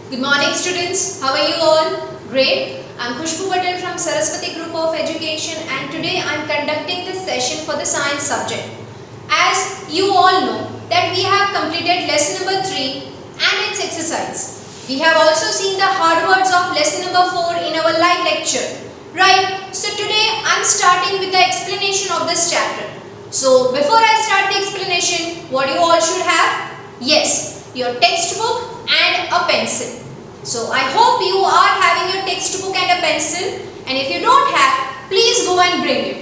Good morning students, how are you all? Great. I am Khushbu Patel from Saraswati Group of Education and today I am conducting this session for the science subject. As you all know that we have completed lesson number 3 and its exercise. We have also seen the hard words of lesson number 4 in our live lecture. Right, so today I am starting with the explanation of this chapter. So before I start the explanation, what you all should have? Yes, your textbook and a pencil. So I hope you are having your textbook and a pencil, and if you don't have, please go and bring it.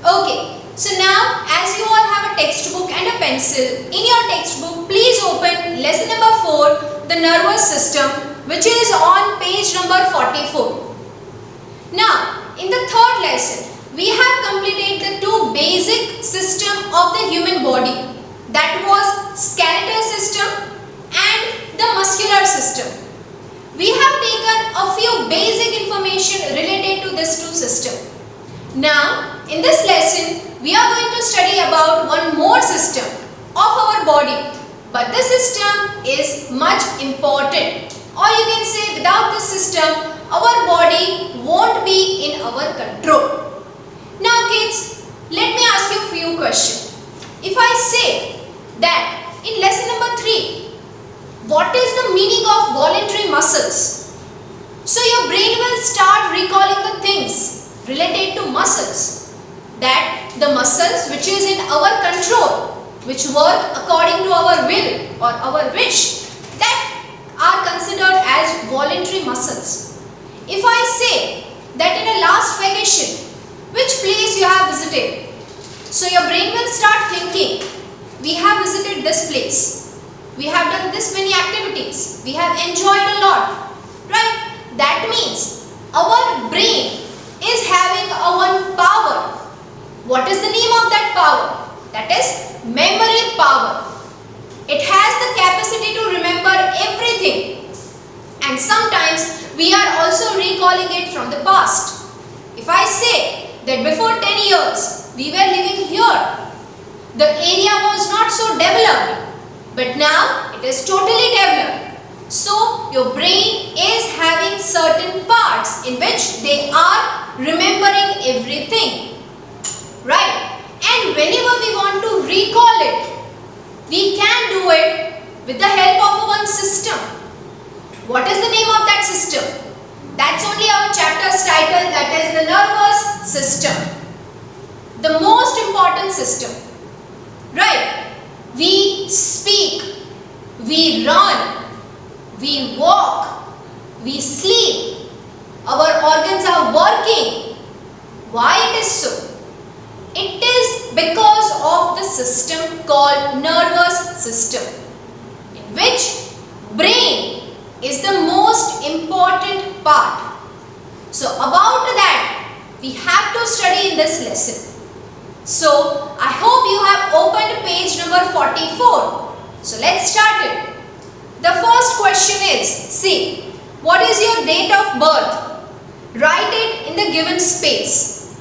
Okay, so now as you all have a textbook and a pencil, in your textbook please open lesson number 4, the nervous system, which is on page number 44. Now in the third lesson, we have completed the two basic system of the human body, that was skeletal system and the muscular system. We have taken a few basic information related to these two systems. Now in this lesson we are going to study about one more system of our body, but this system is much important, or you can say without this system our body won't be in our control. Now kids, let me ask you a few questions. If I say that in lesson number 3, what is the meaning of voluntary muscles? So your brain will start recalling the things related to muscles, that the muscles which is in our control, which work according to our will or our wish, that are considered as voluntary muscles. If I say that in a last vacation, which place you have visited, so your brain will start thinking, we have visited this place, we have done this many activities, we have enjoyed a lot, right? That means our brain is having a one power. What is the name of that power? That is memory power. It has the capacity to remember everything, and sometimes we are also recalling it from the past. If I say that before 10 years we were living here, the area was not so developed, but now it is totally developed. So your brain is having certain parts in which they are remembering everything, right? And whenever we want to recall it, we can do it with the help of one system. What is the name of that system? That's only our chapter's title, that is the nervous system. The most important system, right? We speak, we run, we walk, we sleep, our organs are working. Why it is so? It is because of the system called nervous system, in which brain is the most important part. So about that we have to study in this lesson. So I hope you have opened page number 44. So let's start it. The first question is, see, what is your date of birth? Write it in the given space.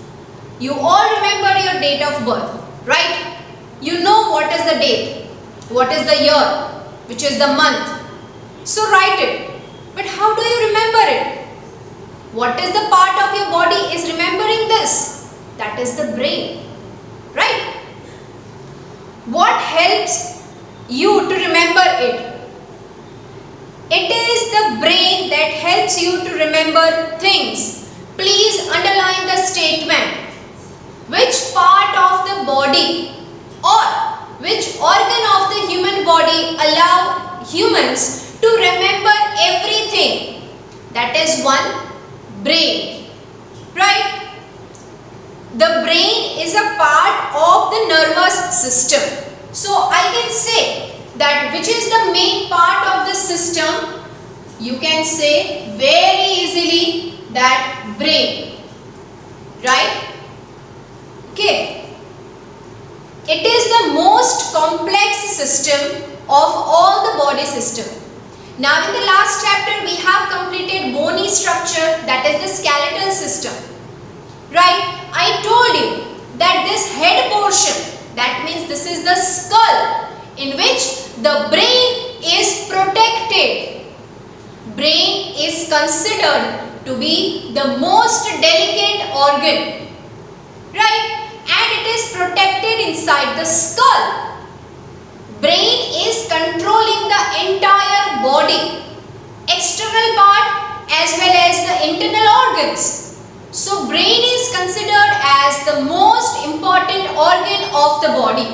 You all remember your date of birth, right? You know what is the date, what is the year, which is the month. So write it. But how do you remember it? What is the part of your body is remembering this? That is the brain. Right? What helps you to remember it? It is the brain that helps you to remember things. Please underline the statement. Which part of the body or which organ of the human body allow humans to remember everything? That is one, brain. Right? The brain is a part of the nervous system. So I can say that which is the main part of the system? You can say very easily that brain. Right? Okay. It is the most complex system of all the body system. Now in the last chapter we have completed bony structure, that is the skeletal system. Right? I told you that this head portion, that means this is the skull, in which the brain is protected. brain is considered to be the most delicate organ, right? And it is protected inside the skull. Brain is controlling the entire body, external part as well as the internal organs. So brain is considered as the most important organ of the body,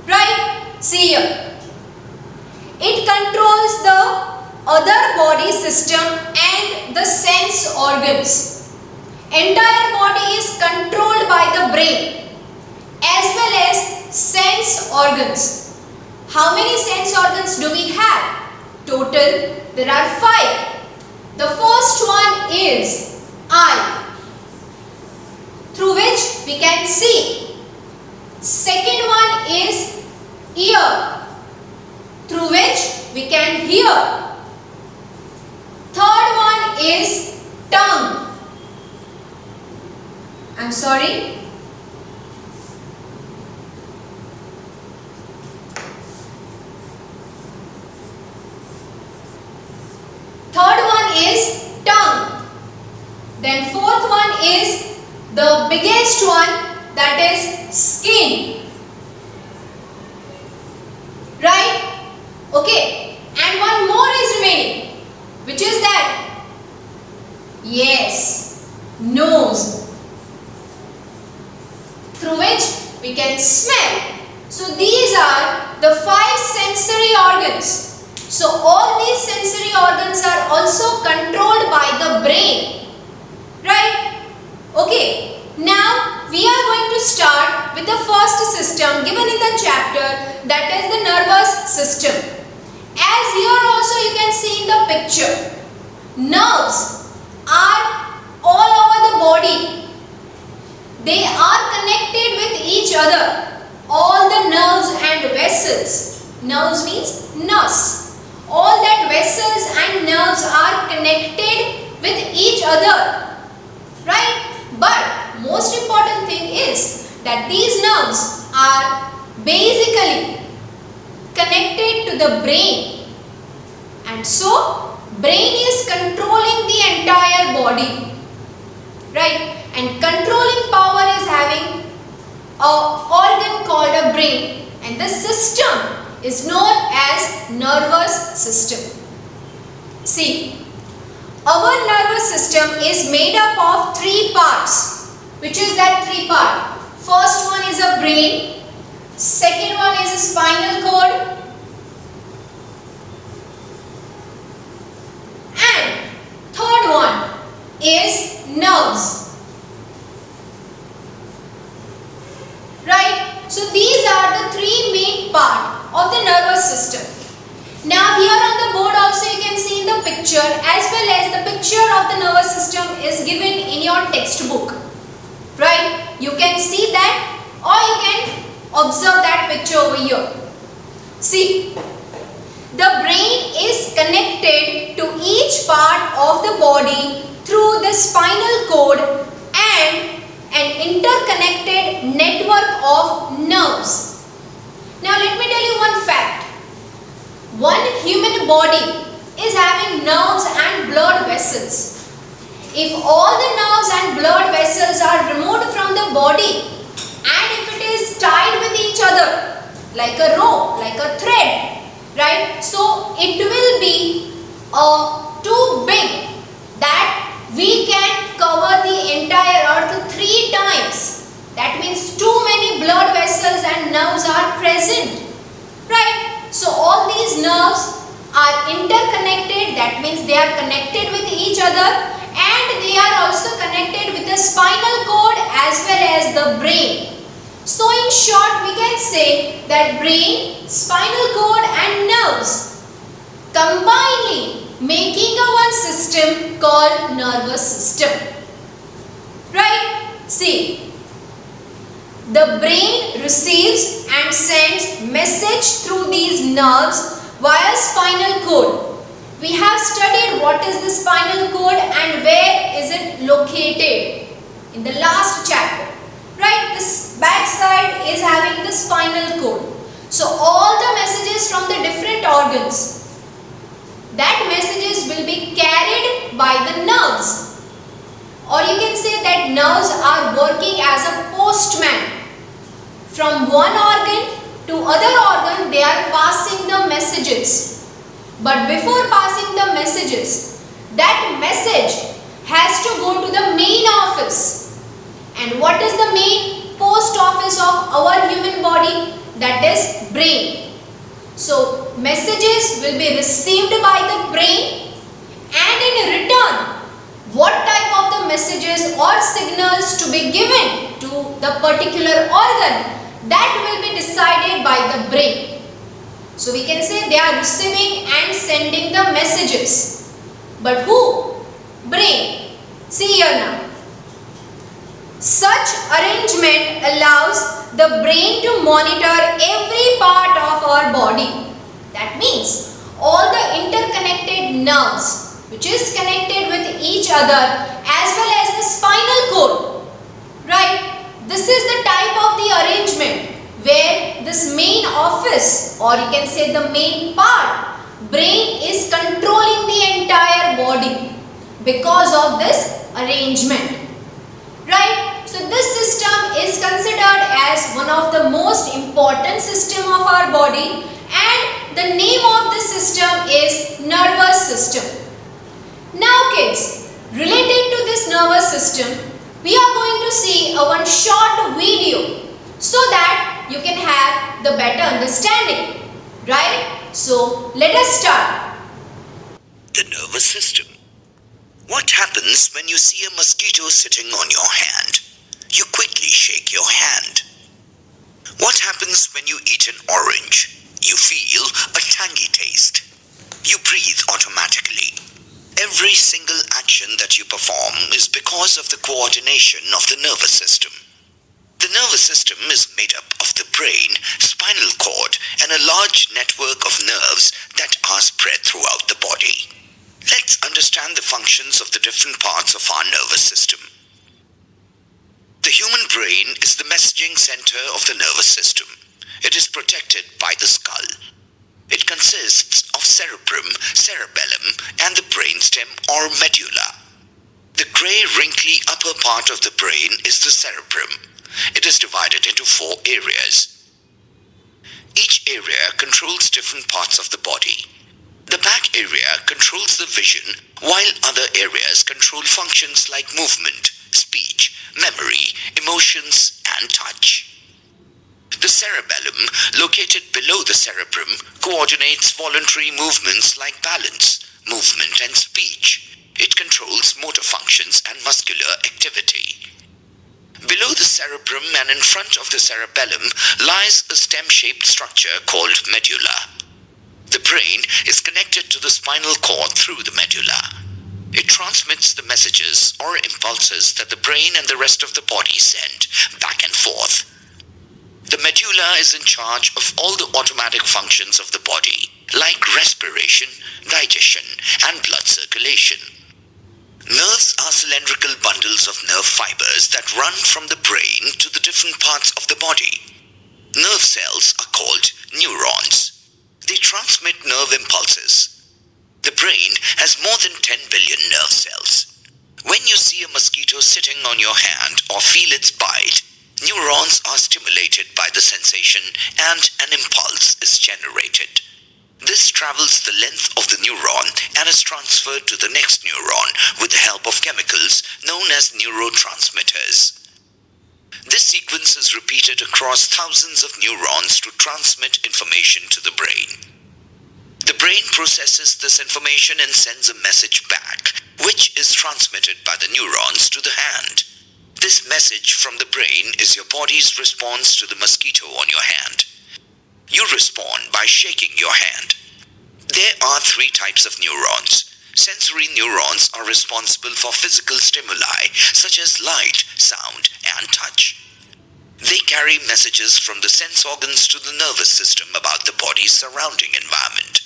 right? See here. It controls the other body system and the sense organs. Entire body is controlled by the brain as well as sense organs. How many sense organs do we have? Total, there are 5. The first one is eye, through which we can see. Second one is ear, through which we can hear. Third one is tongue. I'm sorry. Third one is tongue. Then fourth one is the biggest one, that is skin. Right? Okay. And one more is remaining. Which is that? Yes, nose, through which we can smell. So these are the 5 sensory organs. So all these sensory organs are also controlled by the brain, right? Okay, now we are going to start with the first system given in the chapter, that is the nervous system. As here also you can see in the picture, nerves are all over the body. They are connected with each other. All the nerves and vessels. Nerves means nerves. All that vessels and nerves are connected with each other. Right? But most important thing is that these nerves are basically connected to the brain. And so, brain is controlling the entire body. Right? And controlling power is having an organ called a brain, and the system is known as nervous system. See, our nervous system is made up of 3 parts. Which is that 3 part? First one is a brain, second one is a spinal cord, and third one is nerves. Right? So these are the 3 main parts of the nervous system. Now here on the board also you can see in the picture, as well as the picture of the nervous system is given in your textbook. Right? You can see that, or you can observe that picture over here. See, the brain is connected to each part of the body through the spinal cord and an interconnected network of nerves. Now let me tell you one fact. One human body is having nerves and blood vessels. If all the nerves and blood vessels are removed from the body, and if it is tied with each other like a rope, like a thread, right? So it will be too big that we can cover the entire earth 3 times. That means too many blood vessels and nerves are present, right? So all these nerves are interconnected, that means they are connected with each other, and they are also connected with the spinal cord as well as the brain. So in short we can say that brain, spinal cord and nerves combinedly making a one system called nervous system. Right? See, the brain receives and sends message through these nerves via spinal cord. We have studied what is the spinal cord and where is it located in the last chapter. Right? This back side is having the spinal cord. So all the messages from the different organs, that messages will by the nerves. Or you can say that nerves are working as a postman. From one organ to other organ, they are passing the messages. But before passing the messages, that message has to go to the main office. And what is the main post office of our human body? That is brain. So messages will be received by the brain, and in return, what type of the messages or signals to be given to the particular organ, that will be decided by the brain. So we can say they are receiving and sending the messages. But who? Brain. See here now. Such arrangement allows the brain to monitor every part of our body. That means all the interconnected nerves which is connected with each other, as well as the spinal cord. Right? This is the type of the arrangement where this main office, or you can say the main part, brain is controlling the entire body because of this arrangement. Right? So this system is considered as one of the most important system of our body, and the name of this system is nervous system. Now kids, related to this nervous system, we are going to see one short video so that you can have the better understanding. Right? So let us start. The nervous system. What happens when you see a mosquito sitting on your hand? You quickly shake your hand. What happens when you eat an orange? You feel a tangy taste. You breathe automatically. Every single action that you perform is because of the coordination of the nervous system. The nervous system is made up of the brain, spinal cord, and a large network of nerves that are spread throughout the body. Let's understand the functions of the different parts of our nervous system. The human brain is the messaging center of the nervous system. It is protected by the skull. It consists of cerebrum, cerebellum, and the brainstem or medulla. The grey, wrinkly upper part of the brain is the cerebrum. It is divided into 4 areas. Each area controls different parts of the body. The back area controls the vision, while other areas control functions like movement, speech, memory, emotions, and touch. The cerebellum, located below the cerebrum, coordinates voluntary movements like balance, movement, and speech. It controls motor functions and muscular activity. Below the cerebrum and in front of the cerebellum lies a stem-shaped structure called medulla. The brain is connected to the spinal cord through the medulla. It transmits the messages or impulses that the brain and the rest of the body send back and forth. The medulla is in charge of all the automatic functions of the body, like respiration, digestion, and blood circulation. Nerves are cylindrical bundles of nerve fibers that run from the brain to the different parts of the body. Nerve cells are called neurons. They transmit nerve impulses. The brain has more than 10 billion nerve cells. When you see a mosquito sitting on your hand or feel its bite, neurons are stimulated by the sensation and an impulse is generated. This travels the length of the neuron and is transferred to the next neuron with the help of chemicals known as neurotransmitters. This sequence is repeated across thousands of neurons to transmit information to the brain. The brain processes this information and sends a message back, which is transmitted by the neurons to the hand. This message from the brain is your body's response to the mosquito on your hand. You respond by shaking your hand. There are 3 types of neurons. Sensory neurons are responsible for physical stimuli such as light, sound, and touch. They carry messages from the sense organs to the nervous system about the body's surrounding environment.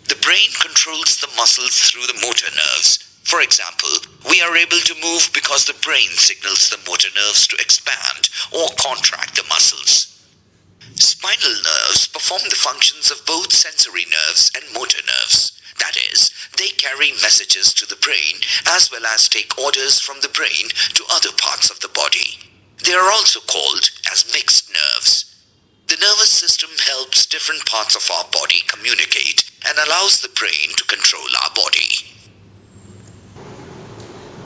The brain controls the muscles through the motor nerves. For example, we are able to move because the brain signals the motor nerves to expand or contract the muscles. Spinal nerves perform the functions of both sensory nerves and motor nerves. That is, they carry messages to the brain as well as take orders from the brain to other parts of the body. They are also called as mixed nerves. The nervous system helps different parts of our body communicate and allows the brain to control our body.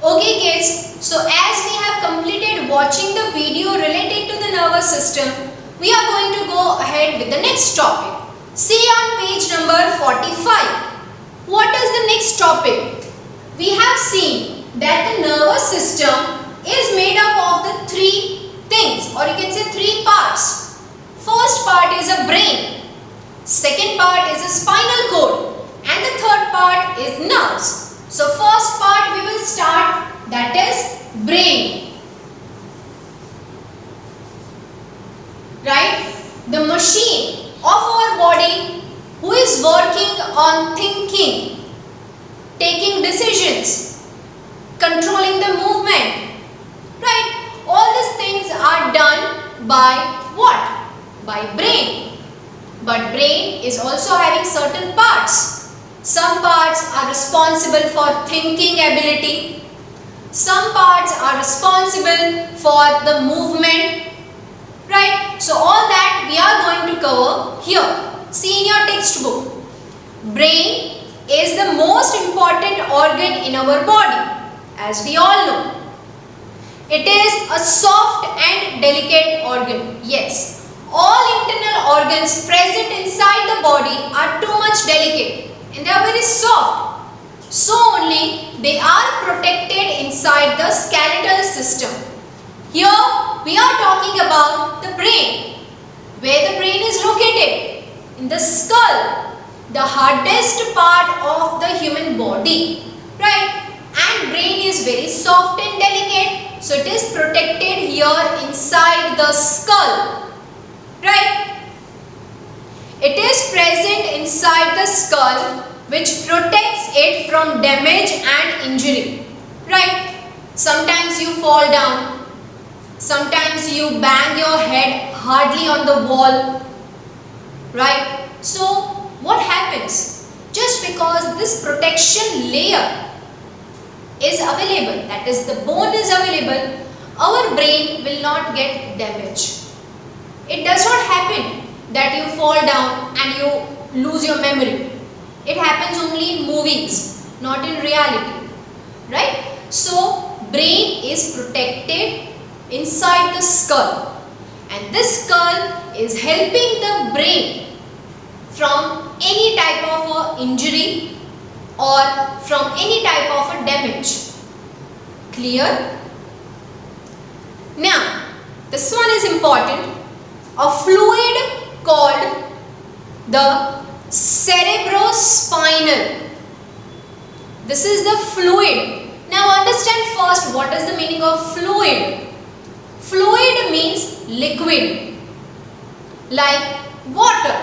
Okay kids, so as we have completed watching the video related to the nervous system, we are going to go ahead with the next topic. See on page number 45. What is the next topic? We have seen that the nervous system is made up of the three things, or you can say three parts. First part is a brain, second part is a spinal cord, and the third part is nerves. So first part we will start, that is brain. Right? The machine of our body who is working on thinking, taking decisions, controlling the movement. Right? All these things are done by what? By brain. But brain is also having certain parts. Some parts are responsible for thinking ability. Some parts are responsible for the movement. Right? So all that we are going to cover here. See in your textbook. Brain is the most important organ in our body, as we all know. It is a soft and delicate organ. Yes, all internal organs present inside the body are too much delicate and they are very soft. So only they are protected inside the skeletal system. Here we are talking about the brain. Where the brain is located? In the skull, the hardest part of the human body. Right? And brain is very soft and delicate. So it is protected here inside the skull. Right? It is present inside the skull, which protects it from damage and injury. Right? Sometimes you fall down. Sometimes you bang your head hardly on the wall. Right? So what happens? Just because this protection layer is available, that is the bone is available, our brain will not get damaged. It does not happen that you fall down and you lose your memory. It happens only in movies, not in reality. Right? So brain is protected inside the skull. And this skull is helping the brain from any type of a injury or from any type of a damage. Clear? Now, this one is important. A fluid called the cerebrospinal. This is the fluid. Now understand first what is the meaning of fluid. Fluid means liquid, like water.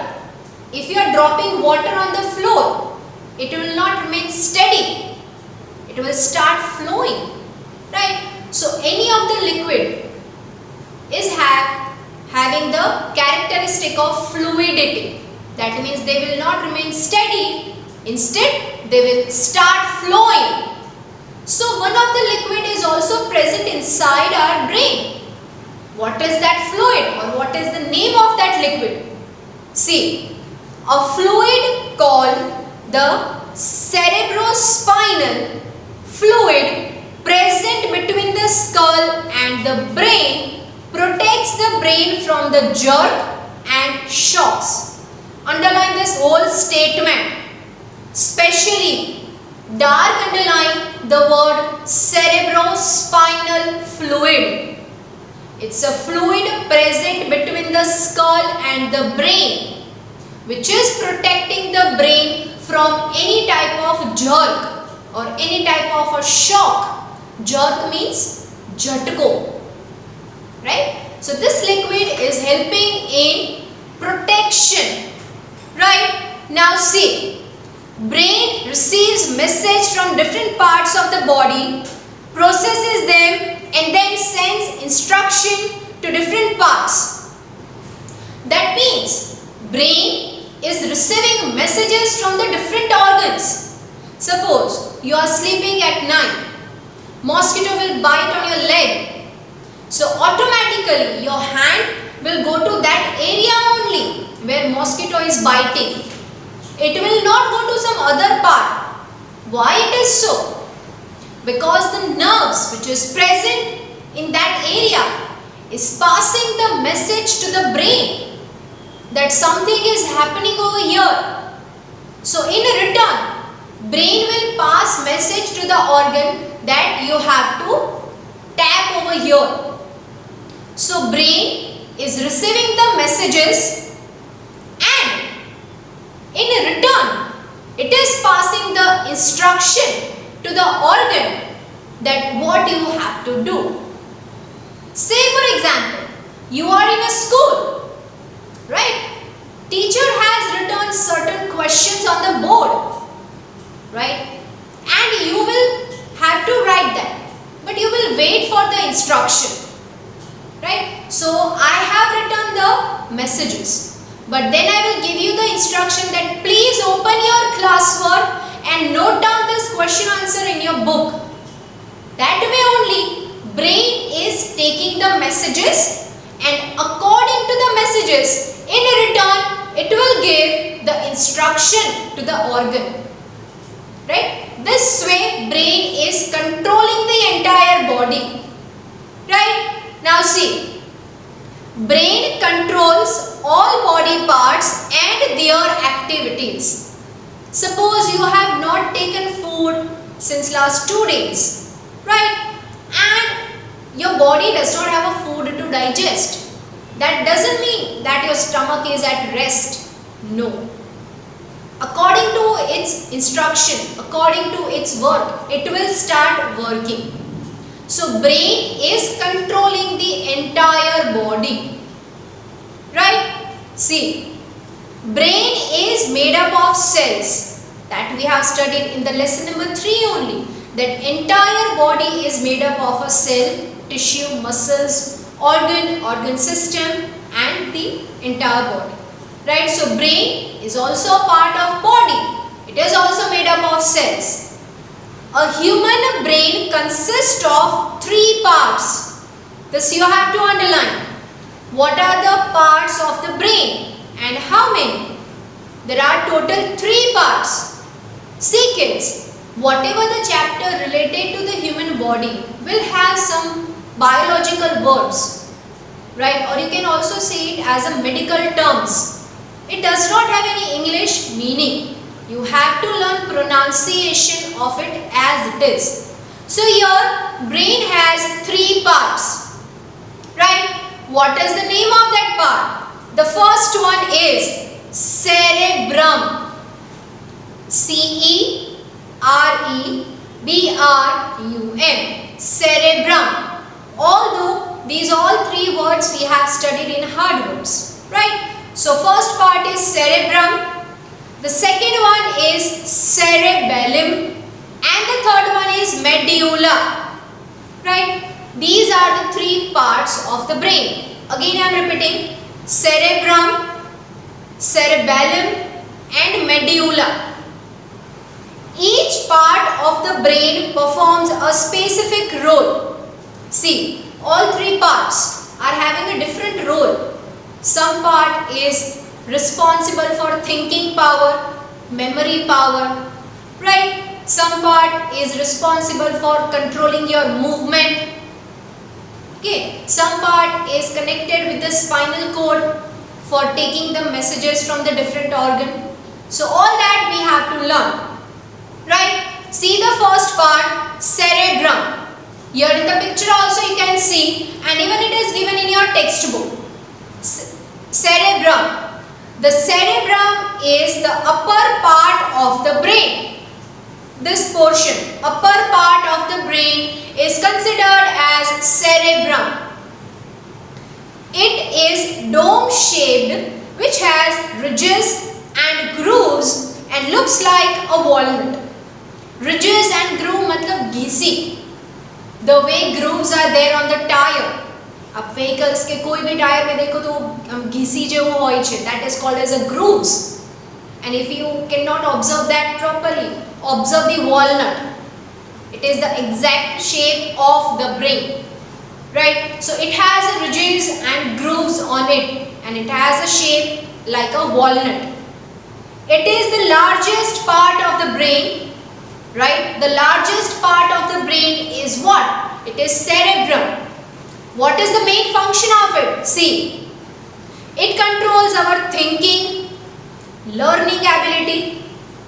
If you are dropping water on the floor, it will not remain steady. It will start flowing. Right? So any of the liquid is having the characteristic of fluidity. That means they will not remain steady. Instead, they will start flowing. So one of the liquid is also present inside our brain. What is that fluid, or what is the name of that liquid? See, a fluid called the cerebrospinal fluid present between the skull and the brain protects the brain from the jerk and shocks. Underline this whole statement. Especially dark underline the word cerebrospinal fluid. It's a fluid present between the skull and the brain, which is protecting the brain from any type of jerk or any type of a shock. Jerk means jhatko. Right? So this liquid is helping in protection. Right? Now see, brain receives message from different parts of the body, processes them and then sends instruction to different parts. That means brain is receiving messages from the different organs. Suppose you are sleeping at night, mosquito will bite on your leg, so automatically your hand will go to that area only where mosquito is biting. It will not go to some other part. Why it is so? Because the nerves which is present in that area is passing the message to the brain that something is happening over here. So in return, brain will pass message to the organ that you have to tap over here. So brain is receiving the messages and in return it is passing the instruction to the organ that what you have to do. Say for example, you are in a school, right? Teacher has written certain questions on the board, right? And you will have to write that, but you will wait for the instruction, right? So I have written the messages, but then I will give you the instruction that please open your classwork and note down this question answer in your book. That way only brain is taking the messages, and according to the messages, in return it will give the instruction to the organ, right? This way brain is controlling the entire body, right? Now see, brain controls all body parts and their activities. Suppose you have not taken food since last 2 days, right? And your body does not have a food to digest. That doesn't mean that your stomach is at rest. No. According to its instruction, according to its work, it will start working. So brain is controlling the entire body, right? See, brain is made up of cells that we have studied in the lesson number 3 only. That entire body is made up of a cell, tissue, muscles, organ system and the entire body, right? So brain is also a part of body. It is also made up of cells. A human brain consists of 3 parts. This you have to underline. What are the parts of the brain and how many? There are total 3 parts. See kids, whatever the chapter related to the human body will have some biological words, right? Or you can also say it as a medical terms. It does not have any English meaning. You have to learn pronunciation of it as it is. So your brain has 3 parts, right? What is the name of that part? The first one is cerebrum. C-E-R-E-B-R-U-M. Cerebrum. Although these all 3 words we have studied in hard words, right? So first part is cerebrum. The second one is cerebellum. And the third one is medulla, right? These are the 3 parts of the brain. Again I am repeating: cerebrum, cerebellum and medulla. Each part of the brain performs a specific role. See, all 3 parts are having a different role. Some part is responsible for thinking power, memory power, right? Some part is responsible for controlling your movement. Okay, some part is connected with the spinal cord for taking the messages from the different organ. So all that we have to learn, right? See the first part, cerebrum. Here in the picture also you can see, and even it is given in your textbook. Cerebrum. The cerebrum is the upper part of the brain. This portion, upper part of the brain, is considered as cerebrum. It is dome shaped, which has ridges and grooves and looks like a walnut. Ridges and groove matlab Ghisi. The way grooves are there on the tire. अब vehicles के कोई भी tyre में देखो तो घीसी जो वो होय छे, that is called as a grooves, And if you cannot observe that properly, observe the walnut. It is the exact shape of the brain, right? So it has ridges and grooves on it, and it has a shape like a walnut. It is the largest part of the brain, right? The largest part of the brain is what? It is cerebrum. What is the main function of it? See, it controls our thinking, learning ability,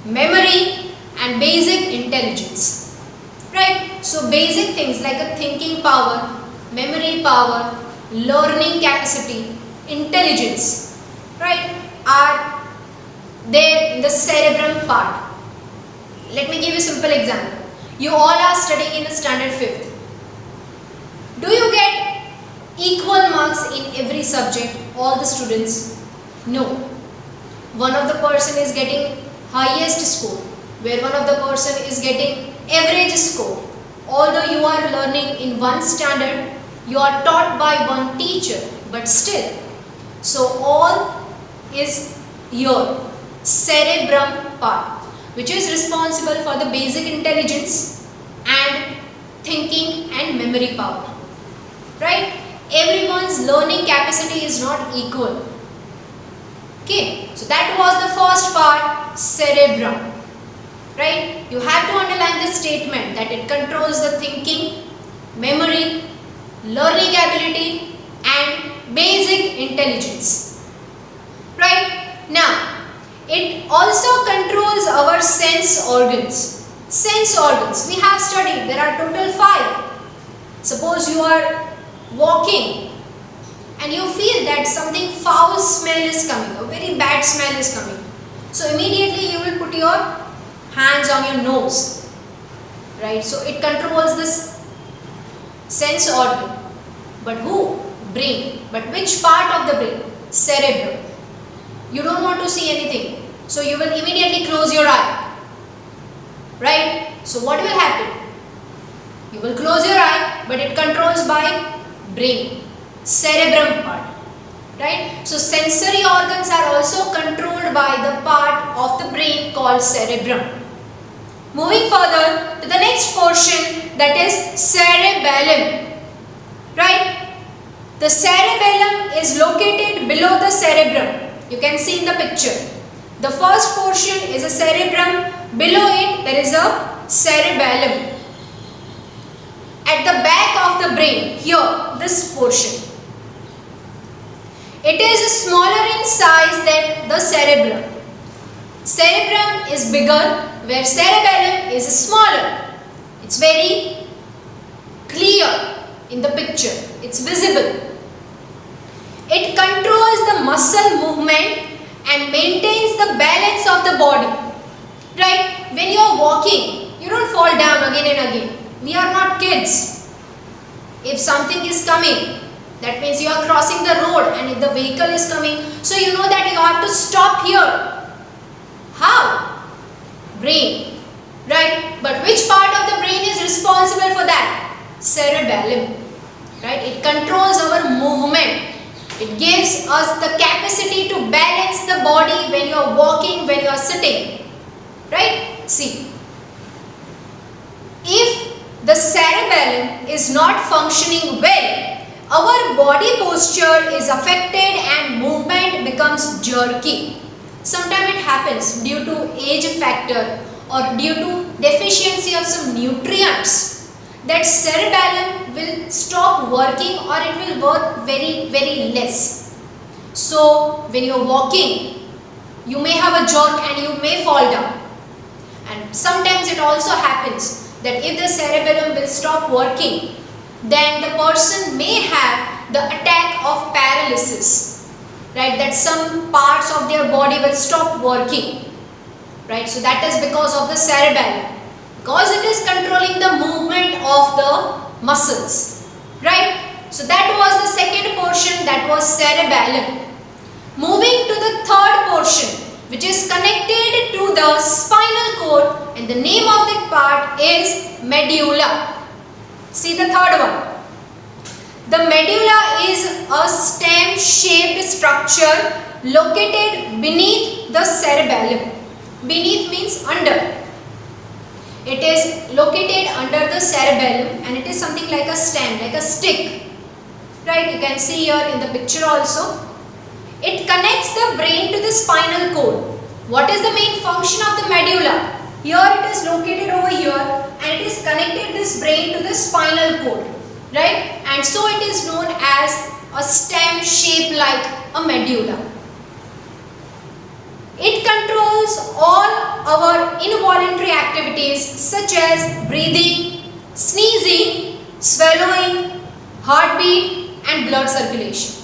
memory and basic intelligence, right? So basic things like a thinking power, memory power, learning capacity, intelligence, right, are there in the cerebrum part. Let me give you a simple example. You all are studying in the standard 5th. Do you get equal marks in every subject, all the students? No. One of the person is getting highest score, where one of the person is getting average score. Although you are learning in one standard, you are taught by one teacher, but still. So all is your cerebrum part, which is responsible for the basic intelligence and thinking and memory power, right? Everyone's learning capacity is not equal. Okay, so that was the first part, cerebrum, right? You have to underline the statement that it controls the thinking, memory, learning ability and basic intelligence, right? Now, it also controls our sense organs. Sense organs, we have studied, there are total 5. Suppose you are walking and you feel that something foul smell is coming, a very bad smell is coming. So immediately you will put your hands on your nose, right? So it controls this sense organ. But who? Brain. But which part of the brain? Cerebrum. You don't want to see anything, so you will immediately close your eye, right? So what will happen? You will close your eye, but it controls by brain, cerebrum part, right? So sensory organs are also controlled by the part of the brain called cerebrum. Moving further to the next portion, that is cerebellum, right? The cerebellum is located below the cerebrum. You can see in the picture. The first portion is a cerebrum, below it there is a cerebellum. At the back of the brain, here, this portion, it is smaller in size than the cerebrum. Cerebrum is bigger, where cerebellum is smaller. It's very clear in the picture. It's visible. It controls the muscle movement and maintains the balance of the body, right? When you are walking, you don't fall down again and again. We are not kids. If something is coming, that means you are crossing the road, and if the vehicle is coming, so you know that you have to stop here. How? Brain, right? But which part of the brain is responsible for that? Cerebellum, right? It controls our movement. It gives us the capacity to balance the body when you are walking, when you are sitting, right? See, if the cerebellum is not functioning well, our body posture is affected and movement becomes jerky. Sometimes it happens due to age factor or due to deficiency of some nutrients, that cerebellum will stop working or it will work very, very less. So when you are walking, you may have a jerk and you may fall down. And sometimes it also happens that if the cerebellum will stop working, then the person may have the attack of paralysis, right? That some parts of their body will stop working, right? So that is because of the cerebellum, because it is controlling the movement of the muscles, right? So that was the second portion, that was cerebellum. Moving to the third portion, which is connected to the spinal cord, and the name of that part is medulla. See the third one. The medulla is a stem-shaped structure located beneath the cerebellum. Beneath means under. It is located under the cerebellum and it is something like a stem, like a stick. Right, you can see here in the picture also. It connects the brain to the spinal cord. What is the main function of the medulla? Here it is located over here and it is connected this brain to the spinal cord. Right, and so it is known as a stem shaped like a medulla. It controls all our involuntary activities such as breathing, sneezing, swallowing, heartbeat and blood circulation.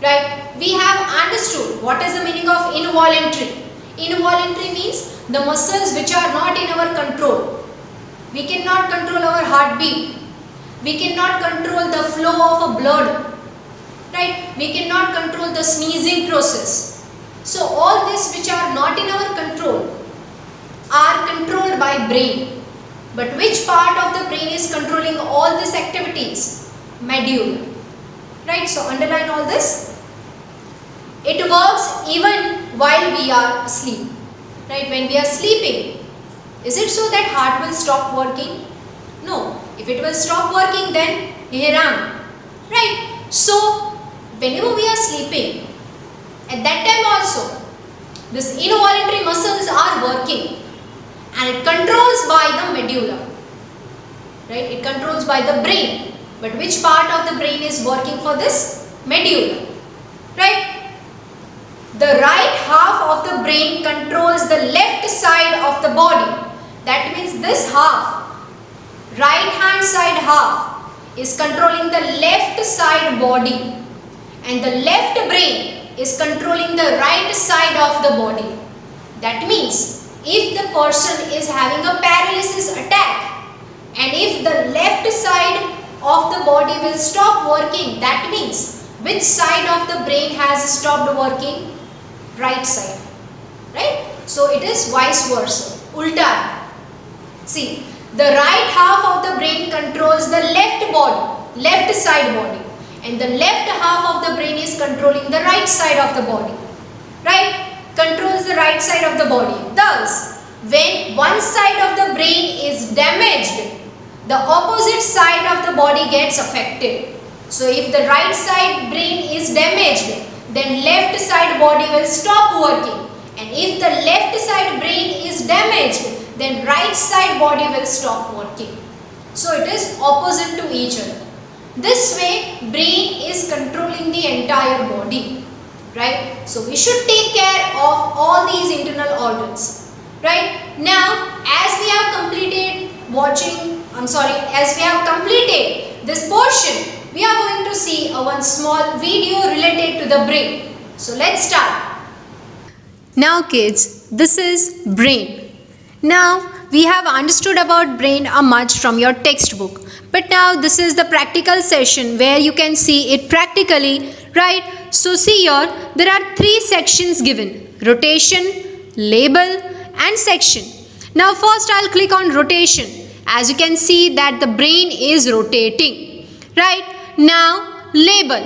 Right? We have understood what is the meaning of involuntary. Involuntary means the muscles which are not in our control. We cannot control our heartbeat. We cannot control the flow of a blood. Right? We cannot control the sneezing process. So all this which are not in our control are controlled by brain. But which part of the brain is controlling all these activities? Medulla. Right? So underline all this. It works even while we are asleep. Right? When we are sleeping, is it so that heart will stop working? No. If it will stop working, then here I am. Right? So whenever we are sleeping, at that time also, these involuntary muscles are working and it controls by the medulla. Right? It controls by the brain. But which part of the brain is working for this? Medulla. Right? The right half of the brain controls the left side of the body. That means this half, right hand side half, is controlling the left side body. And the left brain is controlling the right side of the body. That means if the person is having a paralysis attack and if the left side of the body will stop working, that means which side of the brain has stopped working? Right side. Right? So it is vice versa. Ulta. See, the right half of the brain controls the left body, left side body. And the left half of the brain is controlling the right side of the body. Right? Controls the right side of the body. Thus, when one side of the brain is damaged, the opposite side of the body gets affected. So, if the right side brain is damaged, then left side body will stop working. And if the left side brain is damaged, then right side body will stop working. So, it is opposite to each other. This way, brain is controlling the entire body, right? So, we should take care of all these internal organs, right? Now, as we have completed as we have completed this portion, we are going to see one small video related to the brain. So, let's start. Now kids, this is brain. Now, we have understood about brain much from your textbook. But now this is the practical session where you can see it practically, right? So see here, there are 3 sections given: rotation, label and section. Now first I'll click on rotation. As you can see that the brain is rotating, right? Now label: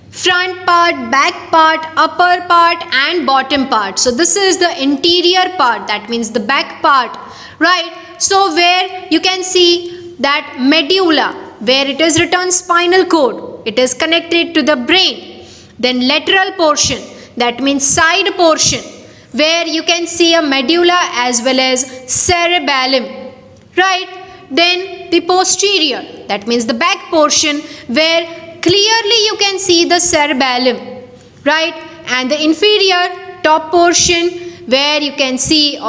front part, back part, upper part and bottom part. So this is the interior part, that means the back part, right? So where you can see that medulla, where it is written spinal cord, it is connected to the brain. Then lateral portion, that means side portion, where you can see a medulla as well as cerebellum, right? Then the posterior, that means the back portion, where clearly you can see the cerebellum, right? And the inferior top portion, where you can see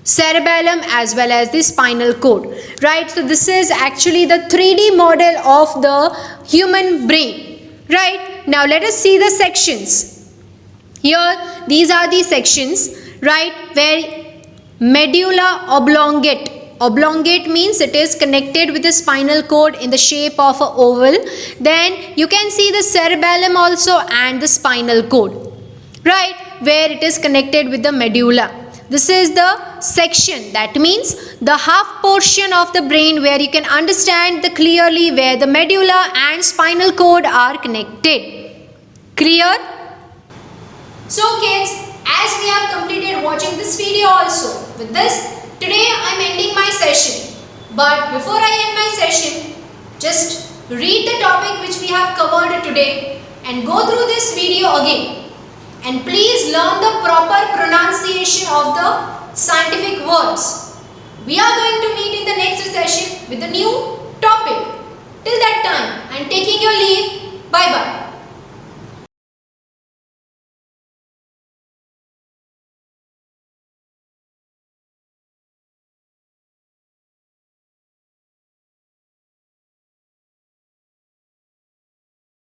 cerebellum as well as the spinal cord, right? So this is actually the 3D model of the human brain, right? Now let us see the sections. Here these are the sections, right, where medulla oblongate. Oblongate means it is connected with the spinal cord in the shape of an oval. Then you can see the cerebellum also and the spinal cord, right, where it is connected with the medulla. This is the section, that means the half portion of the brain where you can understand clearly where the medulla and spinal cord are connected. Clear? So kids, as we have completed watching this video also, with this, today I am ending my session. But before I end my session, just read the topic which we have covered today and go through this video again. And please learn the proper pronunciation of the scientific words. We are going to meet in the next session with a new topic. Till that time, I am taking your leave. Bye bye.